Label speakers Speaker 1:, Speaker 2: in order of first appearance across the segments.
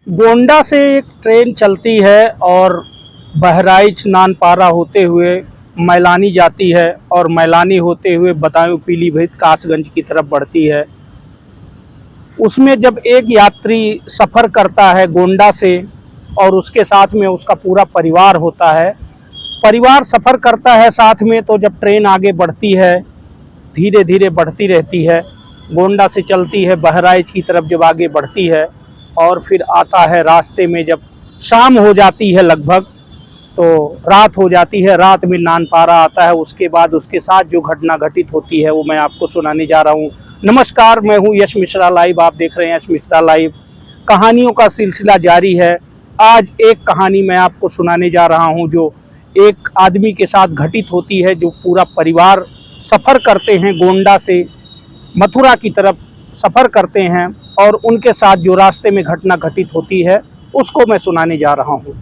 Speaker 1: गोंडा से एक ट्रेन चलती है और बहराइच नानपारा होते हुए मैलानी जाती है और मैलानी होते हुए बदायूं पीलीभीत कासगंज की तरफ बढ़ती है। उसमें जब एक यात्री सफ़र करता है गोंडा से और उसके साथ में उसका पूरा परिवार होता है, परिवार सफ़र करता है साथ में, तो जब ट्रेन आगे बढ़ती है, धीरे धीरे बढ़ती रहती है, गोंडा से चलती है बहराइच की तरफ, जब आगे बढ़ती है और फिर आता है रास्ते में, जब शाम हो जाती है लगभग, तो रात हो जाती है, रात में नानपारा आता है। उसके बाद उसके साथ जो घटना घटित होती है वो मैं आपको सुनाने जा रहा हूँ। नमस्कार, मैं हूँ यश मिश्रा लाइव, आप देख रहे हैं यश मिश्रा लाइव। कहानियों का सिलसिला जारी है। आज एक कहानी मैं आपको सुनाने जा रहा हूँ जो एक आदमी के साथ घटित होती है, जो पूरा परिवार सफ़र करते हैं गोंडा से मथुरा की तरफ सफ़र करते हैं और उनके साथ जो रास्ते में घटना घटित होती है उसको मैं सुनाने जा रहा हूँ।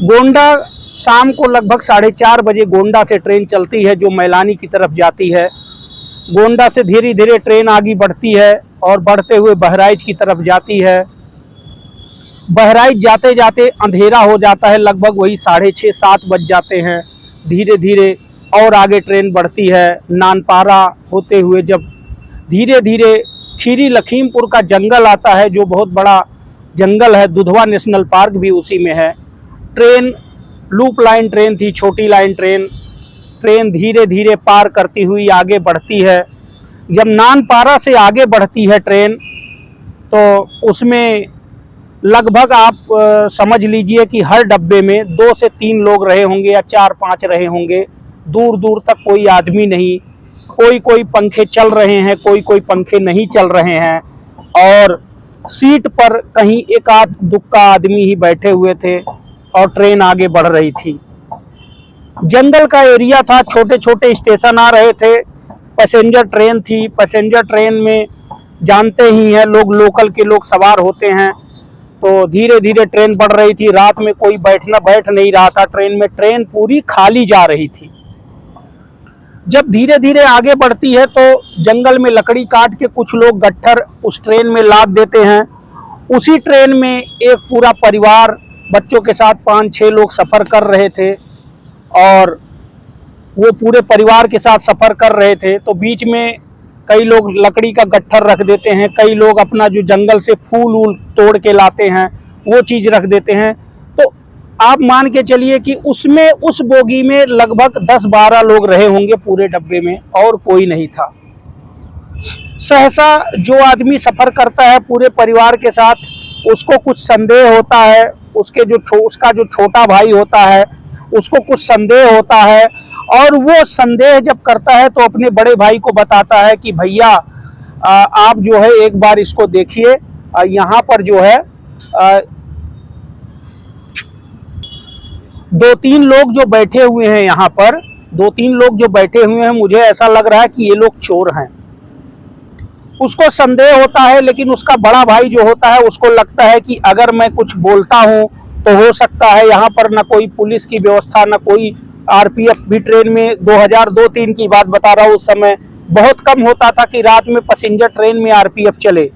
Speaker 1: गोंडा शाम को लगभग 4:30 बजे गोंडा से ट्रेन चलती है जो मैलानी की तरफ जाती है। गोंडा से धीरे धीरे ट्रेन आगे बढ़ती है और बढ़ते हुए बहराइच की तरफ जाती है। बहराइच जाते जाते अंधेरा हो जाता है, लगभग वही 6:30-7 बज जाते हैं। धीरे धीरे और आगे ट्रेन बढ़ती है। नानपारा होते हुए जब धीरे धीरे खीरी लखीमपुर का जंगल आता है, जो बहुत बड़ा जंगल है, दुधवा नेशनल पार्क भी उसी में है। ट्रेन लूप लाइन ट्रेन थी, छोटी लाइन ट्रेन। ट्रेन धीरे धीरे पार करती हुई आगे बढ़ती है। जब नानपारा से आगे बढ़ती है ट्रेन, तो उसमें लगभग आप समझ लीजिए कि हर डब्बे में 2 से 3 लोग रहे होंगे या 4-5 रहे होंगे। दूर दूर तक कोई आदमी नहीं। कोई कोई पंखे चल रहे हैं, कोई कोई पंखे नहीं चल रहे हैं और सीट पर कहीं एक आध दुक्का आदमी ही बैठे हुए थे और ट्रेन आगे बढ़ रही थी। जंगल का एरिया था, छोटे छोटे स्टेशन आ रहे थे। पैसेंजर ट्रेन थी। पैसेंजर ट्रेन में जानते ही हैं लोग, लोकल के लोग सवार होते हैं। तो धीरे धीरे ट्रेन बढ़ रही थी। रात में कोई बैठ नहीं रहा था ट्रेन में। ट्रेन पूरी खाली जा रही थी। जब धीरे धीरे आगे बढ़ती है तो जंगल में लकड़ी काट के कुछ लोग गट्ठर उस ट्रेन में लाद देते हैं। उसी ट्रेन में एक पूरा परिवार बच्चों के साथ 5-6 लोग सफ़र कर रहे थे और वो पूरे परिवार के साथ सफ़र कर रहे थे। तो बीच में कई लोग लकड़ी का गट्ठर रख देते हैं, कई लोग अपना जो जंगल से फूल वूल तोड़ के लाते हैं वो चीज़ रख देते हैं। तो आप मान के चलिए कि उसमें, उस बोगी में लगभग 10-12 लोग रहे होंगे पूरे डब्बे में, और कोई नहीं था। सहसा जो आदमी सफ़र करता है पूरे परिवार के साथ, उसको कुछ संदेह होता है। उसका जो छोटा भाई होता है उसको कुछ संदेह होता है और वो संदेह जब करता है तो अपने बड़े भाई को बताता है कि भैया आप जो है एक बार इसको देखिए, यहाँ पर जो है 2-3 लोग जो बैठे हुए हैं, यहाँ पर 2-3 लोग जो बैठे हुए हैं, मुझे ऐसा लग रहा है कि ये लोग चोर हैं। उसको संदेह होता है, लेकिन उसका बड़ा भाई जो होता है उसको लगता है कि अगर मैं कुछ बोलता हूँ तो हो सकता है यहाँ पर ना कोई पुलिस की व्यवस्था, ना कोई आरपीएफ भी ट्रेन में 2002-3 की बात बता रहा हूँ, उस समय बहुत कम होता था कि रात में पैसेंजर ट्रेन में आरपीएफ चले।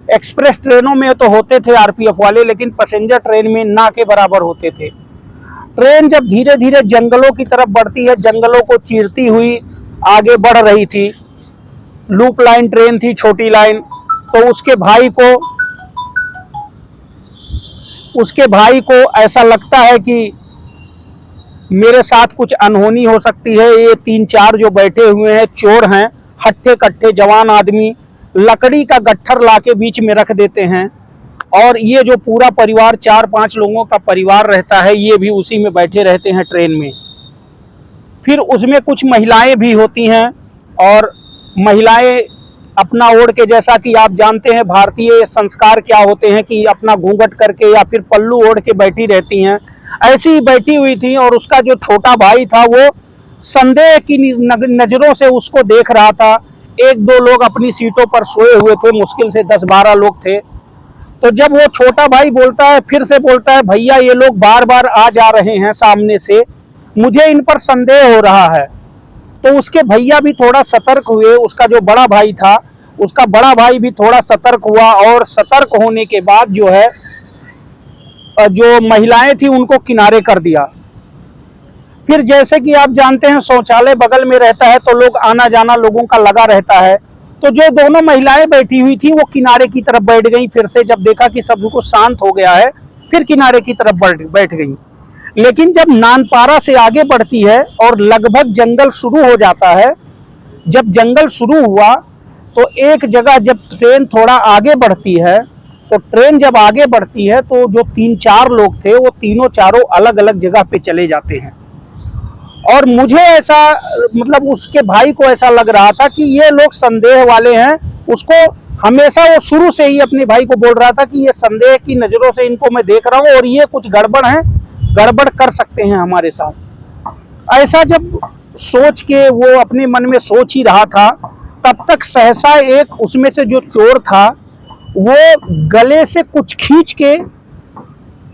Speaker 1: एक्सप्रेस ट्रेनों में तो होते थे आरपीएफ वाले, लेकिन पैसेंजर ट्रेन में ना के बराबर होते थे। ट्रेन जब धीरे धीरे जंगलों की तरफ बढ़ती है, जंगलों को चीरती हुई आगे बढ़ रही थी। लूप लाइन ट्रेन थी, छोटी लाइन। तो उसके भाई को ऐसा लगता है कि मेरे साथ कुछ अनहोनी हो सकती है। ये 3-4 जो बैठे हुए हैं चोर हैं, हट्टे कट्टे जवान आदमी लकड़ी का गट्ठर लाके बीच में रख देते हैं और ये जो पूरा परिवार 4-5 लोगों का परिवार रहता है, ये भी उसी में बैठे रहते हैं ट्रेन में। फिर उसमें कुछ महिलाएं भी होती हैं और महिलाएं अपना ओढ़ के, जैसा कि आप जानते हैं भारतीय संस्कार क्या होते हैं कि अपना घूंघट करके या फिर पल्लू ओढ़ के बैठी रहती हैं, ऐसी ही बैठी हुई थी। और उसका जो छोटा भाई था वो संदेह की नज़रों से उसको देख रहा था। 1-2 लोग अपनी सीटों पर सोए हुए थे, मुश्किल से 10-12 लोग थे। तो जब वो छोटा भाई बोलता है, फिर से बोलता है, भैया ये लोग बार बार आ जा रहे हैं सामने से, मुझे इन पर संदेह हो रहा है। तो उसके भैया भी थोड़ा सतर्क हुए। उसका जो बड़ा भाई था, उसका बड़ा भाई भी थोड़ा सतर्क हुआ और सतर्क होने के बाद जो है जो महिलाएं थी उनको किनारे कर दिया। फिर जैसे कि आप जानते हैं शौचालय बगल में रहता है तो लोग आना जाना लोगों का लगा रहता है, तो जो दोनों महिलाएं बैठी हुई थी वो किनारे की तरफ बैठ गई। फिर से जब देखा कि सब कुछ शांत हो गया है फिर किनारे की तरफ बैठ गई। लेकिन जब नानपारा से आगे बढ़ती है और लगभग जंगल शुरू हो जाता है, जब जंगल शुरू हुआ तो एक जगह जब ट्रेन थोड़ा आगे बढ़ती है, तो ट्रेन जब आगे बढ़ती है तो जो 3-4 लोग थे वो तीनों चारों अलग अलग जगह पे चले जाते हैं। और मुझे ऐसा मतलब उसके भाई को ऐसा लग रहा था कि ये लोग संदेह वाले हैं। उसको हमेशा वो शुरू से ही अपने भाई को बोल रहा था कि ये संदेह की नज़रों से इनको मैं देख रहा हूँ और ये कुछ गड़बड़ है, गड़बड़ कर सकते हैं हमारे साथ। ऐसा जब सोच के वो अपने मन में सोच ही रहा था, तब तक सहसा एक उसमें से जो चोर था वो गले से कुछ खींच के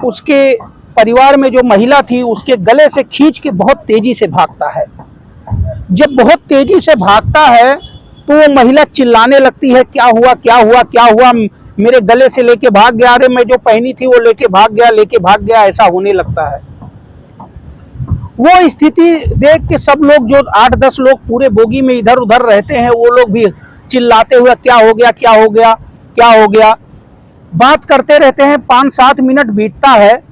Speaker 1: उसके परिवार में जो महिला थी उसके गले से खींच के बहुत तेजी से भागता है। जब बहुत तेजी से भागता है तो वो महिला चिल्लाने लगती है, क्या हुआ क्या हुआ क्या हुआ, मेरे गले से लेके भाग गया, अरे मैं जो पहनी थी वो लेके भाग गया, ऐसा होने लगता है। वो स्थिति देख के सब लोग जो 8-10 लोग पूरे बोगी में इधर उधर रहते हैं वो लोग भी चिल्लाते हुए क्या हो गया क्या हो गया क्या हो गया बात करते रहते हैं। 5-7 मिनट बीतता है।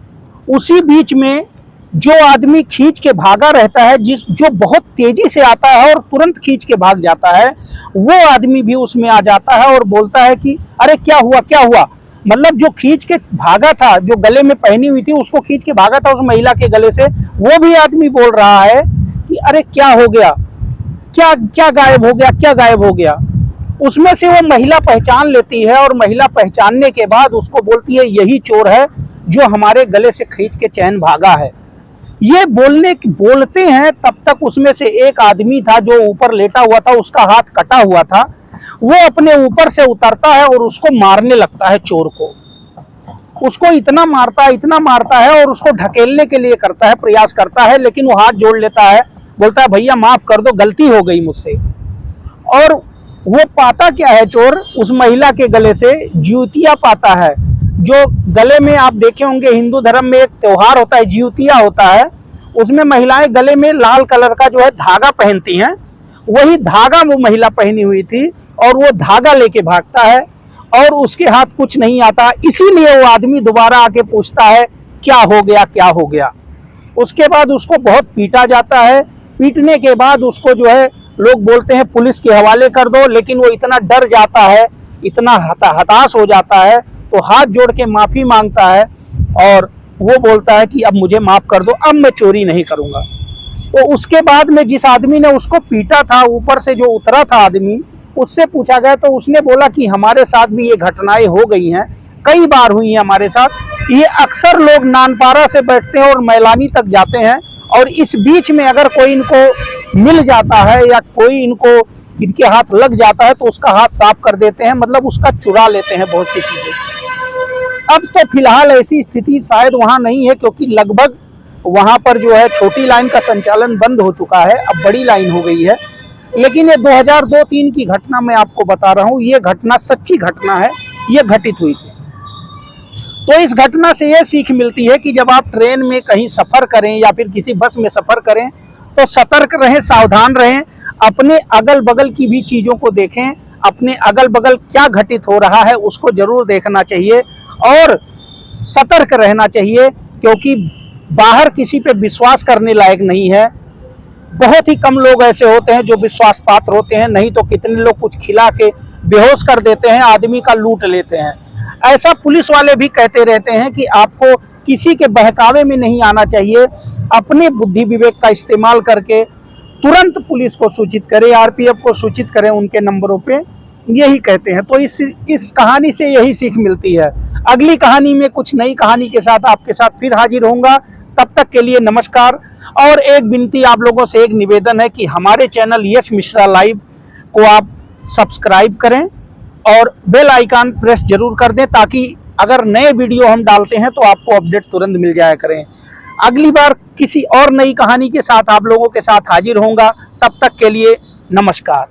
Speaker 1: उसी बीच में जो आदमी खींच के भागा रहता है, जो बहुत तेजी से आता है और तुरंत खींच के भाग जाता है, वो आदमी भी उसमें आ जाता है और बोलता है कि अरे क्या हुआ क्या हुआ। मतलब जो खींच के भागा था, जो गले में पहनी हुई थी उसको खींच के भागा था उस महिला के गले से, वो भी आदमी बोल रहा है कि अरे क्या हो गया, क्या क्या गायब हो गया, क्या गायब हो गया। उसमें से वो महिला पहचान लेती है और महिला पहचानने के बाद उसको बोलती है यही चोर है जो हमारे गले से खींच के चैन भागा है। ये बोलते हैं तब तक उसमें से एक आदमी था जो ऊपर लेटा हुआ था, उसका हाथ कटा हुआ था, वो अपने ऊपर से उतरता है और उसको मारने लगता है चोर को। उसको इतना मारता है और उसको ढकेलने के लिए करता है, प्रयास करता है, लेकिन वो हाथ जोड़ लेता है, बोलता है भैया माफ कर दो, गलती हो गई मुझसे। और वो पाता क्या है चोर, उस महिला के गले से ज्यूतिया पाता है। जो गले में आप देखे होंगे हिंदू धर्म में एक त्योहार होता है ज्यूतिया होता है, उसमें महिलाएं गले में लाल कलर का जो है धागा पहनती हैं, वही धागा वो महिला पहनी हुई थी और वो धागा लेके भागता है और उसके हाथ कुछ नहीं आता। इसीलिए वो आदमी दोबारा आके पूछता है क्या हो गया क्या हो गया। उसके बाद उसको बहुत पीटा जाता है। पीटने के बाद उसको जो है लोग बोलते हैं पुलिस के हवाले कर दो, लेकिन वो इतना डर जाता है, इतना हताश हो जाता है, तो हाथ जोड़ के माफ़ी मांगता है और वो बोलता है कि अब मुझे माफ़ कर दो, अब मैं चोरी नहीं करूँगा। तो उसके बाद में जिस आदमी ने उसको पीटा था, ऊपर से जो उतरा था आदमी, उससे पूछा गया तो उसने बोला कि हमारे साथ भी ये घटनाएं हो गई हैं, कई बार हुई हैं हमारे साथ। ये अक्सर लोग नानपारा से बैठते हैं और मैलानी तक जाते हैं और इस बीच में अगर कोई इनको मिल जाता है या कोई इनके हाथ लग जाता है तो उसका हाथ साफ कर देते हैं, मतलब उसका चुरा लेते हैं बहुत सी चीज़ें। अब तो फिलहाल ऐसी स्थिति शायद वहाँ नहीं है, क्योंकि लगभग वहाँ पर जो है छोटी लाइन का संचालन बंद हो चुका है, अब बड़ी लाइन हो गई है। लेकिन ये 2002-3 की घटना मैं आपको बता रहा हूँ, ये घटना सच्ची घटना है, ये घटित हुई थी। तो इस घटना से ये सीख मिलती है कि जब आप ट्रेन में कहीं सफ़र करें या फिर किसी बस में सफ़र करें तो सतर्क रहें, सावधान रहें, अपने अगल बगल की भी चीज़ों को देखें, अपने अगल बगल क्या घटित हो रहा है उसको ज़रूर देखना चाहिए और सतर्क रहना चाहिए, क्योंकि बाहर किसी पे विश्वास करने लायक नहीं है। बहुत ही कम लोग ऐसे होते हैं जो विश्वास पात्र होते हैं, नहीं तो कितने लोग कुछ खिला के बेहोश कर देते हैं, आदमी का लूट लेते हैं। ऐसा पुलिस वाले भी कहते रहते हैं कि आपको किसी के बहकावे में नहीं आना चाहिए, अपने बुद्धि विवेक का इस्तेमाल करके तुरंत पुलिस को सूचित करें, आरपीएफ को सूचित करें उनके नंबरों पे, यही कहते हैं। तो इस कहानी से यही सीख मिलती है। अगली कहानी में कुछ नई कहानी के साथ आपके साथ फिर हाजिर होऊंगा, तब तक के लिए नमस्कार। और एक विनती आप लोगों से, एक निवेदन है कि हमारे चैनल यश मिश्रा लाइव को आप सब्सक्राइब करें और बेल आइकन प्रेस जरूर कर दें, ताकि अगर नए वीडियो हम डालते हैं तो आपको अपडेट तुरंत मिल जाया करें। अगली बार किसी और नई कहानी के साथ आप लोगों के साथ हाजिर होऊंगा, तब तक के लिए नमस्कार।